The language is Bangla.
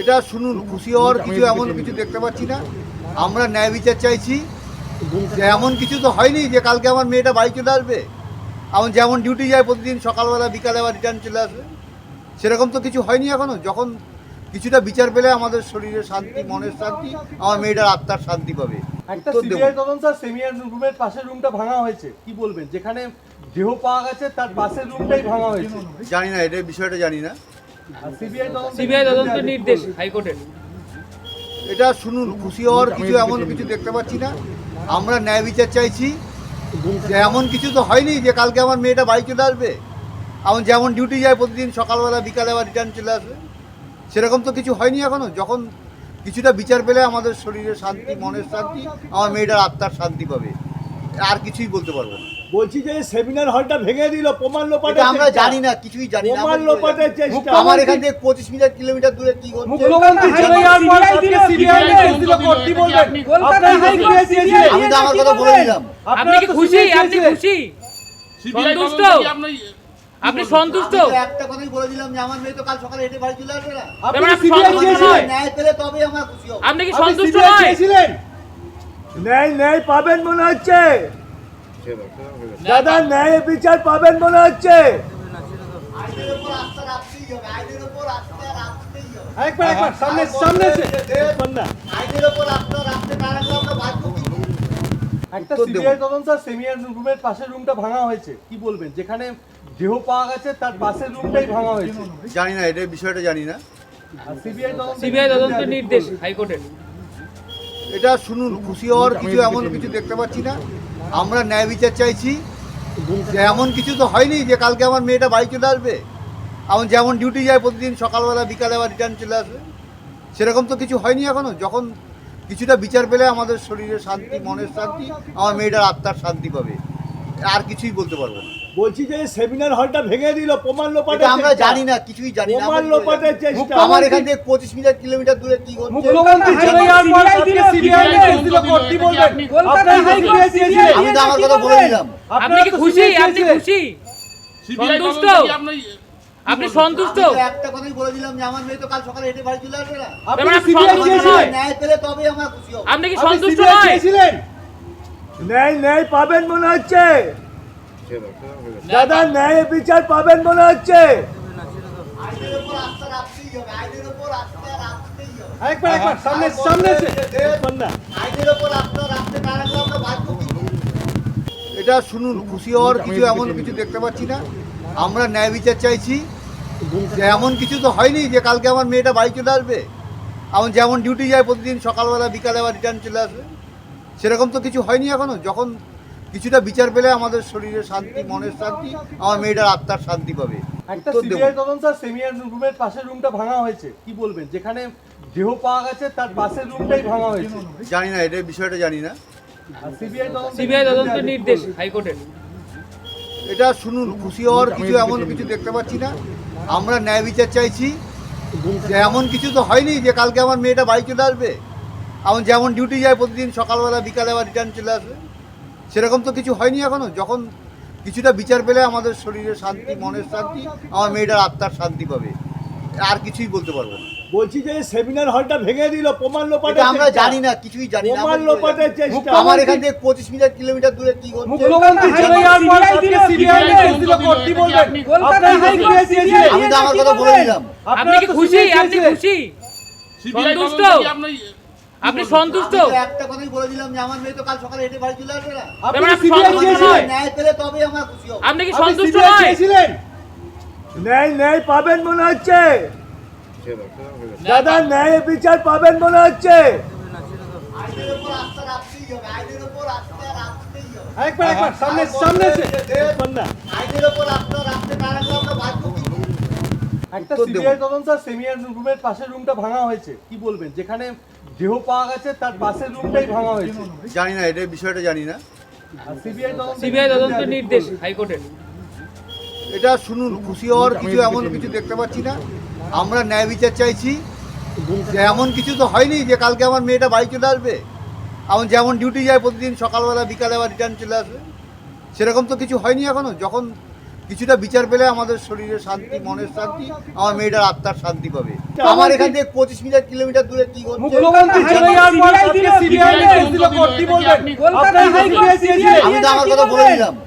এটা শুনুন, খুশি হওয়ার কিছু এমন কিছু দেখতে পাচ্ছি না। আমরা ন্যায় বিচার চাইছি। যে এমন কিছু তো হয়নি যে কালকে আমার মেয়েটা বাড়ি চলে আসবে। আমার যেমন ডিউটি যায় প্রতিদিন সকালবেলা বিকালে আবার রিটার্ন চলে আসবে, সেরকম তো কিছু হয়নি এখনো। যখন কিছুটা বিচার পেলে আমাদের শরীরের শান্তি, মনের শান্তি, আমার মেয়েটার আত্মার শান্তি পাবে। একটা উত্তর দেব। সিবিআই তদন্ত স্যার, সেমিনার রুমের পাশের রুমটা ভাঙা হয়েছে, কি বলবেন? যেখানে দেহ পাওয়া গেছে তার পাশের রুমটাই ভাঙা হয়েছে। জানি না, এটার বিষয়টা জানি না। সিবিআই তদন্তের নির্দেশ হাইকোর্টের। এটা শুনুন, খুশি হওয়ার কিছু এমন কিছু দেখতে পাচ্ছি না। আমরা ন্যায় বিচার চাইছি। যে এমন কিছু তো হয়নি যে কালকে আমার মেয়েটা বাড়ি চলে আসবে। আমার যেমন ডিউটি যায় প্রতিদিন সকালবেলা বিকালে আবার রিটার্ন চলে আসবে, সেরকম তো কিছু হয়নি এখনো। যখন কিছুটা বিচার পেলে আমাদের শরীরের শান্তি, মনের শান্তি, আমার মেয়েটার আত্মার শান্তি পাবে। আর কিছুই বলতে পারবো না। বলছি যে সেমিনার হলটা ভেঙে দিল, প্রমাণ লোপাটের এটা আমরা চেষ্টা। জানি না, কিছুই জানি না। প্রমাণ লোপাটের চেষ্টা। আমার এখান থেকে 25 কিলোমিটার দূরে কি হচ্ছে। মুখ্যমন্ত্রী চলে যাওয়ার পর আজকে সিবিআই নির্দেশ দিল, কি বলবেন? কলকাতা হাইকোর্ট সিবিআই আমি তো আমার কথা বলে দিলাম। আপনি কি খুশি? আপনি খুশি? সন্তুষ্ট? আপনি সন্তুষ্ট? আমি তো একটা কথাই বলে দিলাম যে আমার মেয়ে তো কাল সকালে হেঁটে বাড়ি চলে আসবে না। আপনি এবার আপনি সিবিআই সন্তুষ্ট চেয়েছিলেন? নয়? ন্যায় পেলে তবেই আমরা খুশি হব। আপনি কি আপনি সন্তুষ্ট সিবিআই নয়? চেয়েছিলেন? ন্যায় ন্যায় পাবেন মনে হচ্ছে দাদা, ন্যায় বিচার পাবেন মনে হচ্ছে। আইনের উপর আস্থা রাখতেই হবে, আইনের উপর আস্থা রাখতেই হবে। একবার সামনে সামনে এসে। না আইনের উপর আস্থা রাখতে না রাখলে আমরা বাধ্য কি? একটা উত্তর দেব। সিবিআই তদন্ত স্যার, সেমিনার রুমের পাশের রুমটা ভাঙা হয়েছে, কি বলবেন? যেখানে দেহ পাওয়া গেছে তার পাশের রুমটাই ভাঙা হয়েছে। জানি না, এটার বিষয়টা জানি না। সিবিআই তদন্তের নির্দেশ হাইকোর্টের। এটা শুনুন, খুশি হওয়ার কিছু এমন কিছু দেখতে পাচ্ছি না। আমরা ন্যায় বিচার চাইছি। যে এমন কিছু তো হয়নি যে কালকে আমার মেয়েটা বাড়ি চলে আসবে। আমার যেমন ডিউটি যায় প্রতিদিন সকালবেলা বিকালে আবার রিটার্ন চলে আসবে, সেরকম তো কিছু হয়নি এখনো। যখন কিছুটা বিচার পেলে আমাদের শরীরের শান্তি, মনের শান্তি, আমার মেয়েটার আত্মার শান্তি পাবে। আর কিছুই বলতে পারবো না। বলছি যে সেমিনার হলটা ভেঙে দিল, প্রমাণ লোপাটের এটা আমরা চেষ্টা। জানি না, কিছুই জানি না। প্রমাণ লোপাটের চেষ্টা। আমার এখান থেকে 25 কিলোমিটার দূরে কি হচ্ছে। মুখ্যমন্ত্রী চলে যাওয়ার পর আজকে সিবিআই নির্দেশ দিল, কি বলবেন? কলকাতা হাইকোর্ট সিবিআই আমি তো আমার কথা বলে দিলাম। আপনি কি খুশি? আপনি খুশি? সন্তুষ্ট? আপনি সন্তুষ্ট? আমি তো একটা কথাই বলে দিলাম যে আমার মেয়ে তো কাল সকালে হেঁটে বাড়ি চলে আসবে না। আপনি এবার আপনি সিবিআই সন্তুষ্ট চেয়েছিলেন? নয়? ন্যায় পেলে তবেই আমরা খুশি হব। আপনি কি আপনি সন্তুষ্ট সিবিআই নয়? চেয়েছিলেন? ন্যায় ন্যায় পাবেন মনে হচ্ছে দাদা, ন্যায় বিচার পাবেন মনে হচ্ছে। আইনের উপর আস্থা রাখতেই হবে, আইনের উপর আস্থা রাখতেই হবে। একবার সামনে সামনে এসে। না আইনের উপর আস্থা রাখতে না রাখলে আমরা বাধ্য কি? এটা শুনুন, খুশি হওয়ার কিছু এমন কিছু দেখতে পাচ্ছি না। আমরা ন্যায় বিচার চাইছি। যে এমন কিছু তো হয়নি যে কালকে আমার মেয়েটা বাড়ি চলে আসবে। আমার যেমন ডিউটি যায় প্রতিদিন সকালবেলা বিকালে আবার রিটার্ন চলে আসবে, সেরকম তো কিছু হয়নি এখনো। যখন কিছুটা বিচার পেলে আমাদের শরীরের শান্তি, মনের শান্তি, আমার মেয়েটার আত্মার শান্তি পাবে। একটা উত্তর দেব। সিবিআই তদন্ত স্যার, সেমিনার রুমের পাশের রুমটা ভাঙা হয়েছে, কি বলবেন? যেখানে দেহ পাওয়া গেছে তার পাশের রুমটাই ভাঙা হয়েছে। জানি না, এটার বিষয়টা জানি না। সিবিআই তদন্তের নির্দেশ হাইকোর্টের। এটা শুনুন, খুশি হওয়ার কিছু এমন কিছু দেখতে পাচ্ছি না। আমরা ন্যায় বিচার চাইছি। যে এমন কিছু তো হয়নি যে কালকে আমার মেয়েটা বাড়ি চলে আসবে। আমার যেমন ডিউটি যায় প্রতিদিন সকালবেলা বিকালে আবার রিটার্ন চলে আসবে, সেরকম তো কিছু হয়নি এখনো। যখন কিছুটা বিচার পেলে আমাদের শরীরের শান্তি, মনের শান্তি, আমার মেয়েটার আত্মার শান্তি পাবে। আর কিছুই বলতে পারবো না। বলছি যে সেমিনার হলটা ভেঙে দিল, প্রমাণ লোপাটের এটা আমরা চেষ্টা। জানি না, কিছুই জানি না। প্রমাণ লোপাটের চেষ্টা। আমার এখান থেকে 25 কিলোমিটার দূরে কি হচ্ছে। মুখ্যমন্ত্রী চলে যাওয়ার পর আজকে সিবিআই নির্দেশ দিল, কি বলবেন? কলকাতা হাইকোর্ট সিবিআই আমি তো আমার কথা বলে দিলাম। আপনি কি খুশি? আপনি খুশি? সন্তুষ্ট? আপনি সন্তুষ্ট? আমি তো একটা কথাই বলে দিলাম যে আমার মেয়ে তো কাল সকালে হেঁটে বাড়ি চলে আসবে না। আপনি এবার আপনি সিবিআই সন্তুষ্ট চেয়েছিলেন? নয়? ন্যায় পেলে তবেই আমরা খুশি হব। আপনি কি আপনি সন্তুষ্ট সিবিআই নয়? চেয়েছিলেন? ন্যায় ন্যায় পাবেন মনে হচ্ছে দাদা, ন্যায় বিচার পাবেন মনে হচ্ছে। আইনের উপর আস্থা রাখতেই হবে, আইনের উপর আস্থা রাখতেই হবে। একবার সামনে সামনে এসে। না আইনের উপর আস্থা রাখতে না রাখলে আমরা বাধ্য কি? একটা উত্তর দেব। সিবিআই তদন্ত স্যার, সেমিনার রুমের পাশের রুমটা ভাঙা হয়েছে, কি বলবেন? যেখানে দেহ পাওয়া গেছে তার পাশের রুমটাই ভাঙা হয়েছে। জানি না, এটার বিষয়টা জানি না। সিবিআই তদন্তের নির্দেশ হাইকোর্টের। এটা শুনুন, খুশি হওয়ার কিছু এমন কিছু দেখতে পাচ্ছি না। আমরা ন্যায় বিচার চাইছি। যে এমন কিছু তো হয়নি যে কালকে আমার মেয়েটা বাড়ি চলে আসবে। আমার যেমন ডিউটি যায় প্রতিদিন সকালবেলা বিকালে আবার রিটার্ন চলে আসবে, সেরকম তো কিছু হয়নি এখনো। যখন কিছুটা বিচার পেলে আমাদের শরীরের শান্তি, মনের শান্তি, আমার মেয়েটার আত্মার শান্তি পাবে। আমার এখান থেকে 25 কিলোমিটার দূরে কি হচ্ছে মুখ্যমন্ত্রী চলে যাওয়ার পর আজকে CBI কে এসেছিল কোর্ট, কি বলবেন? আপনারা CBI দিয়েছিলেন। আমি তো আমার কথা বলে দিলাম।